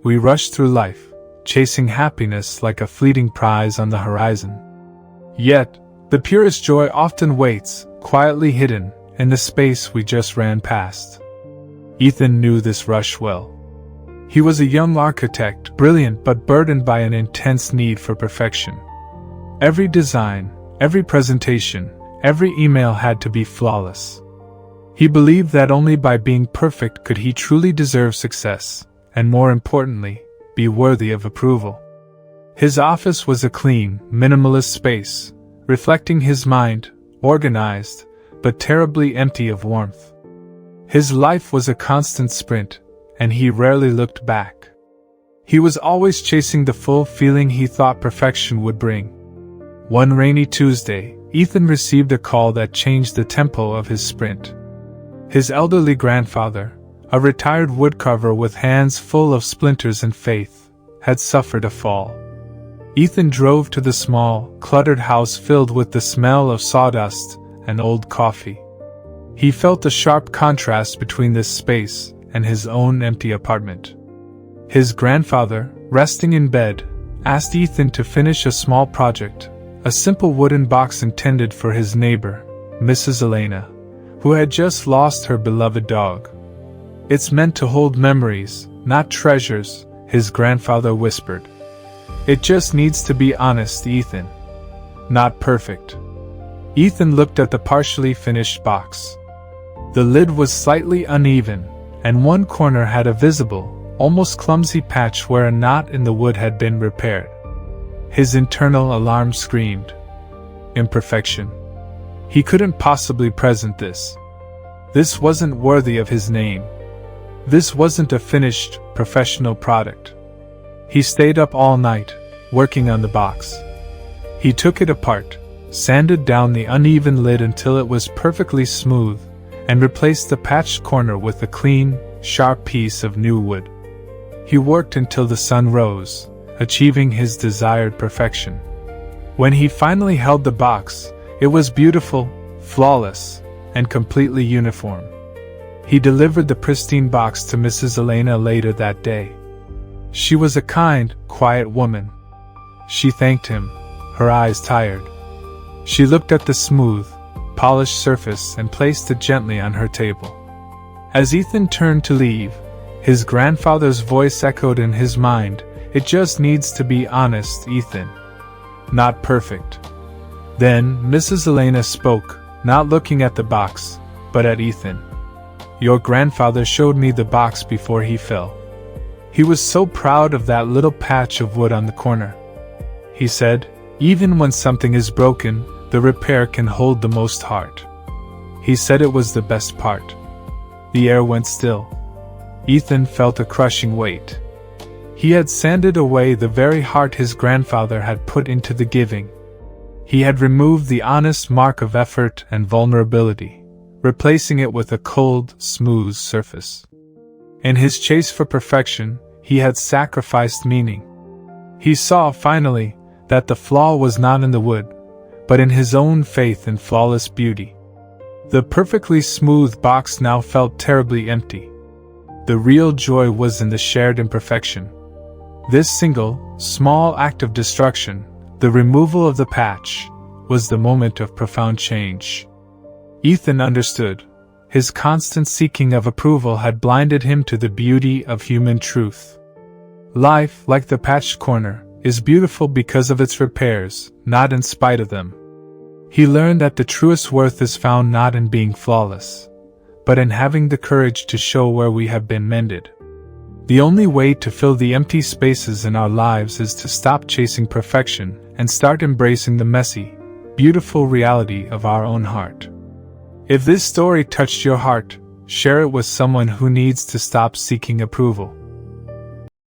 We rush through life, chasing happiness like a fleeting prize on the horizon. Yet, the purest joy often waits, quietly hidden, in the space we just ran past. Ethan knew this rush well. He was a young architect, brilliant but burdened by an intense need for perfection. Every design, every presentation, every email had to be flawless. He believed that only by being perfect could he truly deserve success, and more importantly, be worthy of approval. His office was a clean, minimalist space, reflecting his mind, organized, but terribly empty of warmth. His life was a constant sprint, and he rarely looked back. He was always chasing the full feeling he thought perfection would bring. One rainy Tuesday, Ethan received a call that changed the tempo of his sprint. His elderly grandfather, a retired woodcarver with hands full of splinters and faith, had suffered a fall. Ethan drove to the small, cluttered house filled with the smell of sawdust and old coffee. He felt a sharp contrast between this space and his own empty apartment. His grandfather, resting in bed, asked Ethan to finish a small project, a simple wooden box intended for his neighbor, Mrs. Elena, who had just lost her beloved dog. "It's meant to hold memories, not treasures," his grandfather whispered. "It just needs to be honest, Ethan. Not perfect." Ethan looked at the partially finished box. The lid was slightly uneven, and one corner had a visible, almost clumsy patch where a knot in the wood had been repaired. His internal alarm screamed. Imperfection. He couldn't possibly present this. This wasn't worthy of his name. This wasn't a finished, professional product. He stayed up all night, working on the box. He took it apart, sanded down the uneven lid until it was perfectly smooth, and replaced the patched corner with a clean, sharp piece of new wood. He worked until the sun rose, achieving his desired perfection. When he finally held the box, it was beautiful, flawless, and completely uniform. He delivered the pristine box to Mrs. Elena later that day. She was a kind, quiet woman. She thanked him, her eyes tired. She looked at the smooth, polished surface and placed it gently on her table. As Ethan turned to leave, his grandfather's voice echoed in his mind, "It just needs to be honest, Ethan. Not perfect." Then Mrs. Elena spoke, not looking at the box, but at Ethan. "Your grandfather showed me the box before he fell. He was so proud of that little patch of wood on the corner. He said, even when something is broken, the repair can hold the most heart. He said it was the best part." The air went still. Ethan felt a crushing weight. He had sanded away the very heart his grandfather had put into the giving. He had removed the honest mark of effort and vulnerability, replacing it with a cold, smooth surface. In his chase for perfection, he had sacrificed meaning. He saw, finally, that the flaw was not in the wood, but in his own faith in flawless beauty. The perfectly smooth box now felt terribly empty. The real joy was in the shared imperfection. This single, small act of destruction, the removal of the patch, was the moment of profound change. Ethan understood. His constant seeking of approval had blinded him to the beauty of human truth. Life, like the patched corner, is beautiful because of its repairs, not in spite of them. He learned that the truest worth is found not in being flawless, but in having the courage to show where we have been mended. The only way to fill the empty spaces in our lives is to stop chasing perfection and start embracing the messy, beautiful reality of our own heart. If this story touched your heart, share it with someone who needs to stop seeking approval.